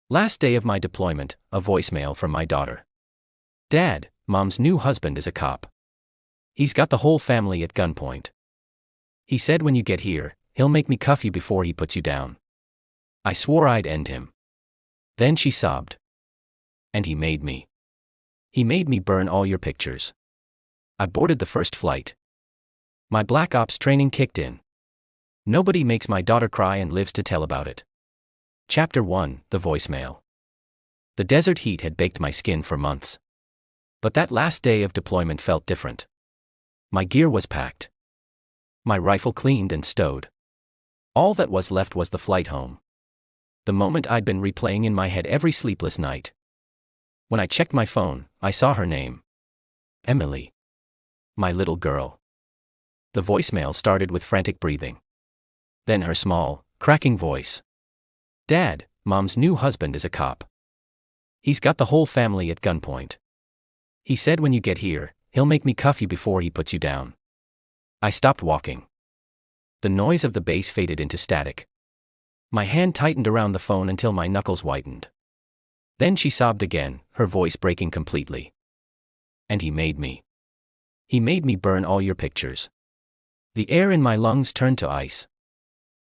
Last day of my deployment, a voicemail from my daughter. Dad, Mom's new husband is a cop. He's got the whole family at gunpoint. He said when you get here, he'll make me cuff you before he puts you down. I swore I'd end him. Then she sobbed. And he made me. He made me burn all your pictures. I boarded the first flight. My Black Ops training kicked in. Nobody makes my daughter cry and lives to tell about it. Chapter 1, The Voicemail. The desert heat had baked my skin for months. But that last day of deployment felt different. My gear was packed. My rifle cleaned and stowed. All that was left was the flight home. The moment I'd been replaying in my head every sleepless night. When I checked my phone, I saw her name. Emily. My little girl. The voicemail started with frantic breathing. Then her small, cracking voice. Dad, Mom's new husband is a cop. He's got the whole family at gunpoint. He said when you get here, he'll make me cuff you before he puts you down. I stopped walking. The noise of the bass faded into static. My hand tightened around the phone until my knuckles whitened. Then she sobbed again, her voice breaking completely. And he made me. He made me burn all your pictures. The air in my lungs turned to ice.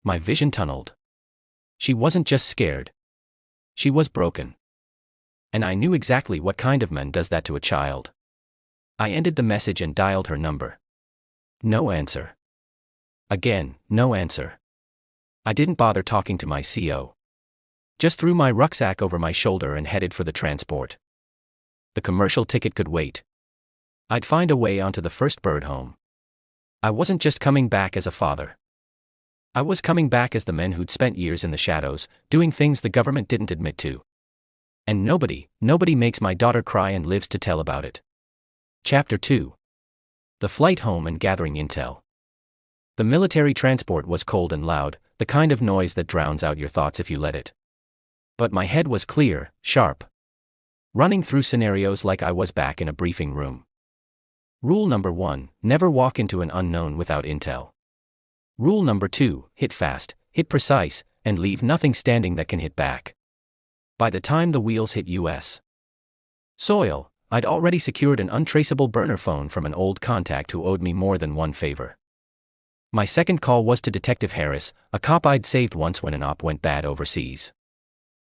My vision tunneled. She wasn't just scared. She was broken. And I knew exactly what kind of man does that to a child. I ended the message and dialed her number. No answer. Again, no answer. I didn't bother talking to my CO. Just threw my rucksack over my shoulder and headed for the transport. The commercial ticket could wait. I'd find a way onto the first bird home. I wasn't just coming back as a father. I was coming back as the man who'd spent years in the shadows, doing things the government didn't admit to. And nobody makes my daughter cry and lives to tell about it. Chapter 2. The flight home and gathering intel. The military transport was cold and loud, the kind of noise that drowns out your thoughts if you let it. But my head was clear, sharp. Running through scenarios like I was back in a briefing room. Rule number 1, never walk into an unknown without intel. Rule number 2, hit fast, hit precise, and leave nothing standing that can hit back. By the time the wheels hit US soil, I'd already secured an untraceable burner phone from an old contact who owed me more than one favor. My second call was to Detective Harris, a cop I'd saved once when an op went bad overseas.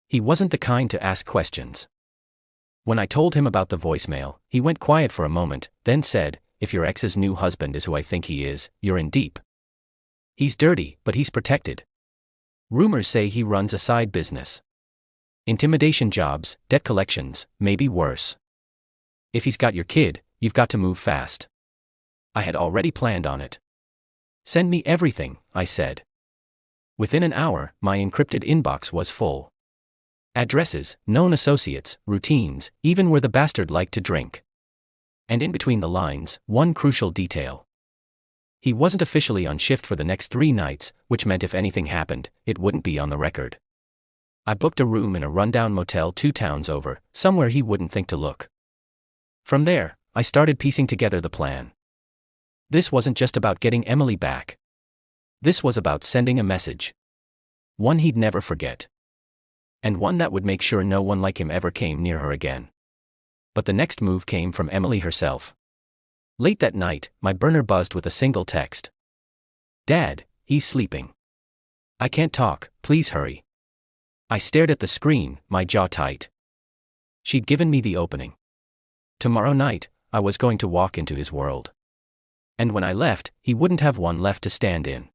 He wasn't the kind to ask questions. When I told him about the voicemail, he went quiet for a moment, then said, "If your ex's new husband is who I think he is, you're in deep. He's dirty, but he's protected. Rumors say he runs a side business. Intimidation jobs, debt collections, maybe worse. If he's got your kid, you've got to move fast." I had already planned on it. "Send me everything," I said. Within an hour, my encrypted inbox was full. Addresses, known associates, routines, even where the bastard liked to drink. And in between the lines, one crucial detail. He wasn't officially on shift for the next 3 nights, which meant if anything happened, it wouldn't be on the record. I booked a room in a rundown motel 2 towns over, somewhere he wouldn't think to look. From there, I started piecing together the plan. This wasn't just about getting Emily back. This was about sending a message. One he'd never forget. And one that would make sure no one like him ever came near her again. But the next move came from Emily herself. Late that night, my burner buzzed with a single text. "Dad, he's sleeping. I can't talk, please hurry." I stared at the screen, my jaw tight. She'd given me the opening. Tomorrow night, I was going to walk into his world. And when I left, he wouldn't have one left to stand in.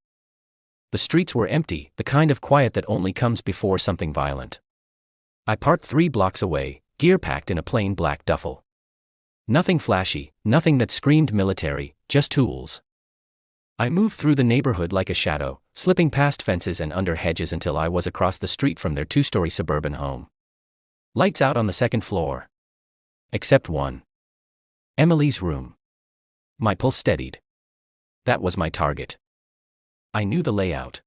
The streets were empty, the kind of quiet that only comes before something violent. I parked 3 blocks away, gear packed in a plain black duffel. Nothing flashy, nothing that screamed military, just tools. I moved through the neighborhood like a shadow, slipping past fences and under hedges until I was across the street from their 2-story suburban home. Lights out on the 2nd floor. Except one. Emily's room. My pulse steadied. That was my target. I knew the layout.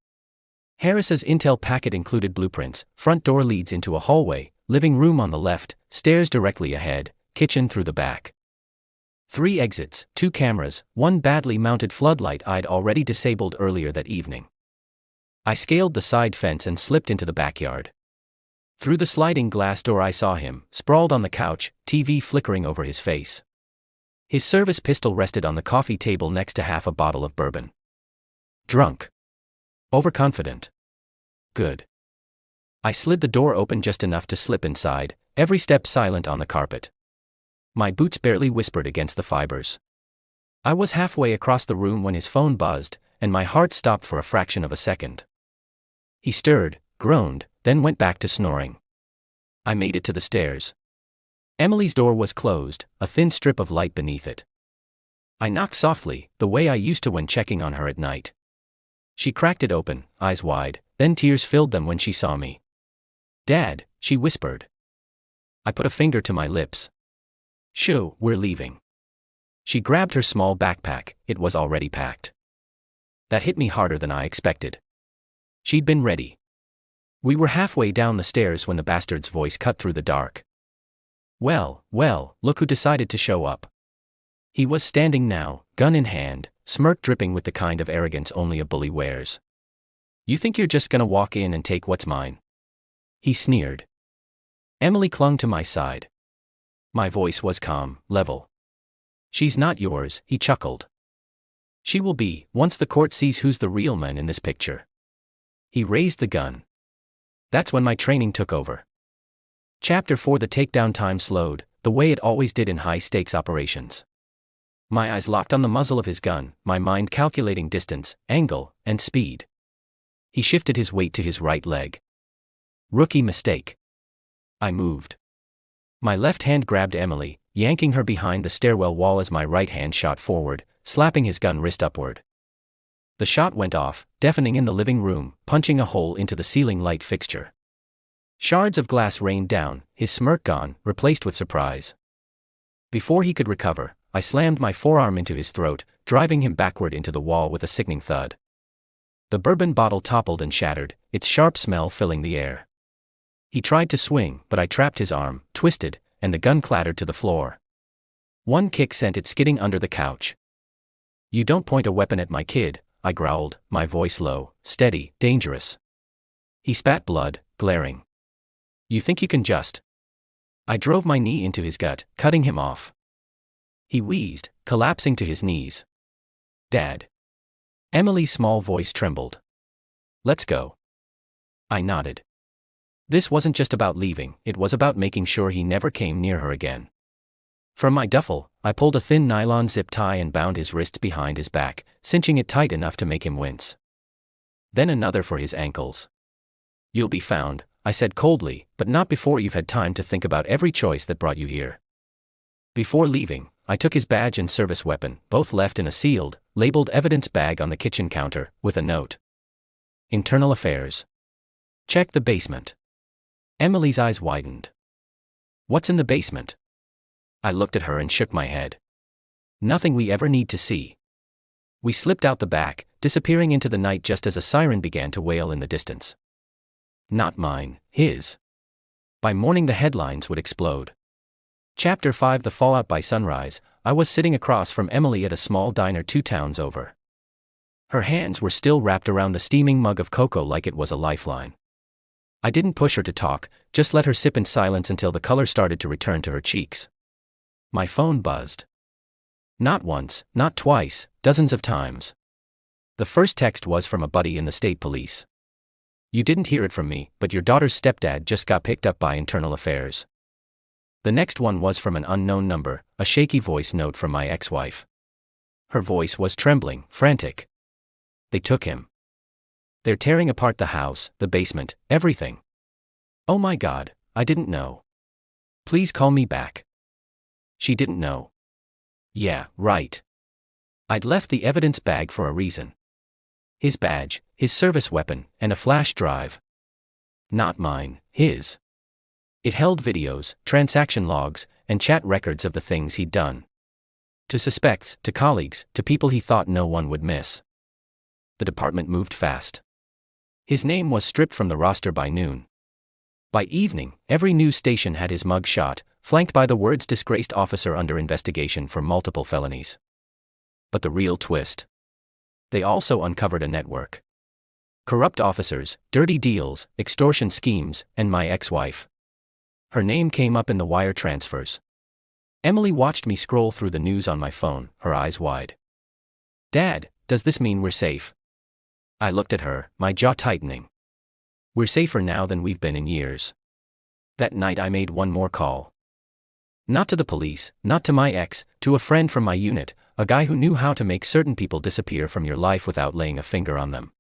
Harris's intel packet included blueprints. Front door leads into a hallway, living room on the left, stairs directly ahead, kitchen through the back. 3 exits, 2 cameras, 1 badly mounted floodlight I'd already disabled earlier that evening. I scaled the side fence and slipped into the backyard. Through the sliding glass door I saw him, sprawled on the couch, TV flickering over his face. His service pistol rested on the coffee table next to half a bottle of bourbon. Drunk. Overconfident. Good. I slid the door open just enough to slip inside, every step silent on the carpet. My boots barely whispered against the fibers. I was halfway across the room when his phone buzzed, and my heart stopped for a fraction of a second. He stirred, groaned, then went back to snoring. I made it to the stairs. Emily's door was closed, a thin strip of light beneath it. I knocked softly, the way I used to when checking on her at night. She cracked it open, eyes wide, then tears filled them when she saw me. "Dad," she whispered. I put a finger to my lips. "Shoo, we're leaving." She grabbed her small backpack, it was already packed. That hit me harder than I expected. She'd been ready. We were halfway down the stairs when the bastard's voice cut through the dark. Well, look who decided to show up. He was standing now, gun in hand, smirk dripping with the kind of arrogance only a bully wears. "You think you're just gonna walk in and take what's mine?" he sneered. Emily clung to my side. My voice was calm, level. "She's not yours," he chuckled. "She will be, once the court sees who's the real man in this picture." He raised the gun. That's when my training took over. Chapter 4. The takedown time slowed, the way it always did in high-stakes operations. My eyes locked on the muzzle of his gun, my mind calculating distance, angle, and speed. He shifted his weight to his right leg. Rookie mistake. I moved. My left hand grabbed Emily, yanking her behind the stairwell wall as my right hand shot forward, slapping his gun wrist upward. The shot went off, deafening in the living room, punching a hole into the ceiling light fixture. Shards of glass rained down, his smirk gone, replaced with surprise. Before he could recover, I slammed my forearm into his throat, driving him backward into the wall with a sickening thud. The bourbon bottle toppled and shattered, its sharp smell filling the air. He tried to swing, but I trapped his arm, twisted, and the gun clattered to the floor. One kick sent it skidding under the couch. "You don't point a weapon at my kid," I growled, my voice low, steady, dangerous. He spat blood, glaring. "You think you can just..." I drove my knee into his gut, cutting him off. He wheezed, collapsing to his knees. "Dad." Emily's small voice trembled. "Let's go." I nodded. This wasn't just about leaving, it was about making sure he never came near her again. From my duffel, I pulled a thin nylon zip tie and bound his wrists behind his back, cinching it tight enough to make him wince. Then another for his ankles. "You'll be found," I said coldly, "but not before you've had time to think about every choice that brought you here." Before leaving, I took his badge and service weapon, both left in a sealed, labeled evidence bag on the kitchen counter, with a note. "Internal affairs. Check the basement." Emily's eyes widened. "What's in the basement?" I looked at her and shook my head. "Nothing we ever need to see." We slipped out the back, disappearing into the night just as a siren began to wail in the distance. Not mine, his. By morning the headlines would explode. Chapter 5. The Fallout. By sunrise, I was sitting across from Emily at a small diner 2 towns over. Her hands were still wrapped around the steaming mug of cocoa like it was a lifeline. I didn't push her to talk, just let her sip in silence until the color started to return to her cheeks. My phone buzzed. Not once, not twice, dozens of times. The first text was from a buddy in the state police. "You didn't hear it from me, but your daughter's stepdad just got picked up by internal affairs." The next one was from an unknown number, a shaky voice note from my ex-wife. Her voice was trembling, frantic. "They took him. They're tearing apart the house, the basement, everything. Oh my God, I didn't know. Please call me back." She didn't know. Yeah, right. I'd left the evidence bag for a reason. His badge, his service weapon, and a flash drive. Not mine, his. It held videos, transaction logs, and chat records of the things he'd done. To suspects, to colleagues, to people he thought no one would miss. The department moved fast. His name was stripped from the roster by noon. By evening, every news station had his mug shot, flanked by the words "disgraced officer under investigation for multiple felonies." But the real twist. They also uncovered a network. Corrupt officers, dirty deals, extortion schemes, and my ex-wife. Her name came up in the wire transfers. Emily watched me scroll through the news on my phone, her eyes wide. Dad, does this mean we're safe? I looked at her, my jaw tightening. We're safer now than we've been in years. That night I made one more call. Not to the police, not to my ex, to a friend from my unit, a guy who knew how to make certain people disappear from your life without laying a finger on them.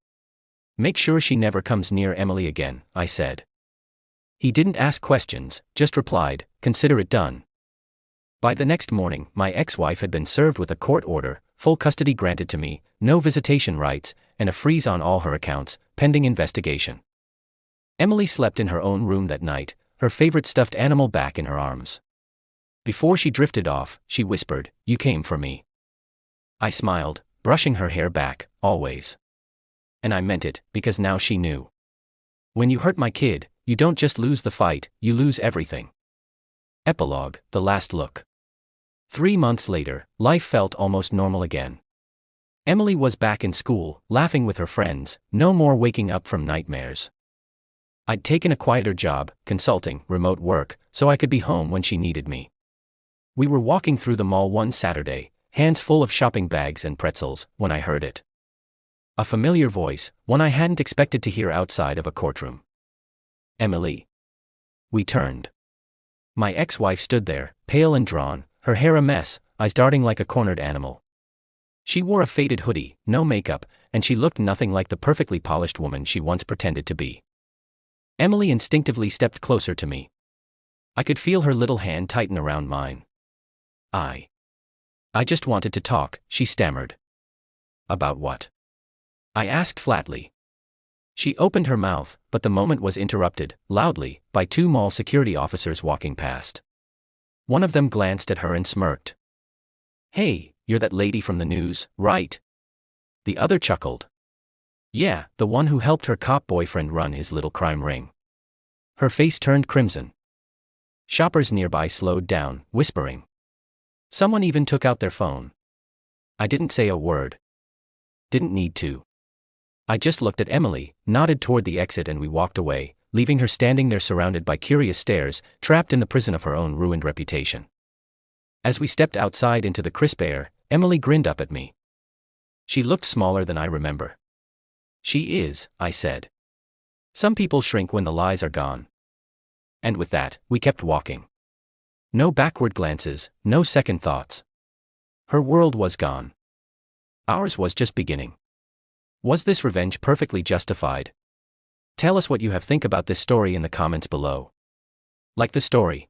Make sure she never comes near Emily again, I said. He didn't ask questions, just replied, consider it done. By the next morning, my ex-wife had been served with a court order, full custody granted to me, no visitation rights, and a freeze on all her accounts, pending investigation. Emily slept in her own room that night, her favorite stuffed animal back in her arms. Before she drifted off, she whispered, "You came for me." I smiled, brushing her hair back, always. And I meant it, because now she knew. When you hurt my kid, you don't just lose the fight, you lose everything. Epilogue, the last look. 3 months later, life felt almost normal again. Emily was back in school, laughing with her friends, no more waking up from nightmares. I'd taken a quieter job, consulting, remote work, so I could be home when she needed me. We were walking through the mall one Saturday, hands full of shopping bags and pretzels, when I heard it. A familiar voice, one I hadn't expected to hear outside of a courtroom. Emily. We turned. My ex-wife stood there, pale and drawn, her hair a mess, eyes darting like a cornered animal. She wore a faded hoodie, no makeup, and she looked nothing like the perfectly polished woman she once pretended to be. Emily instinctively stepped closer to me. I could feel her little hand tighten around mine. I just wanted to talk, she stammered. About what? I asked flatly. She opened her mouth, but the moment was interrupted, loudly, by 2 mall security officers walking past. One of them glanced at her and smirked. "Hey, you're that lady from the news, right?" The other chuckled. "Yeah, the one who helped her cop boyfriend run his little crime ring." Her face turned crimson. Shoppers nearby slowed down, whispering. Someone even took out their phone. I didn't say a word. Didn't need to. I just looked at Emily, nodded toward the exit, and we walked away, leaving her standing there surrounded by curious stares, trapped in the prison of her own ruined reputation. As we stepped outside into the crisp air, Emily grinned up at me. She looked smaller than I remember. "She is," I said. "Some people shrink when the lies are gone." And with that, we kept walking. No backward glances, no second thoughts. Her world was gone. Ours was just beginning. Was this revenge perfectly justified? Tell us what you have think about this story in the comments below. Like the story,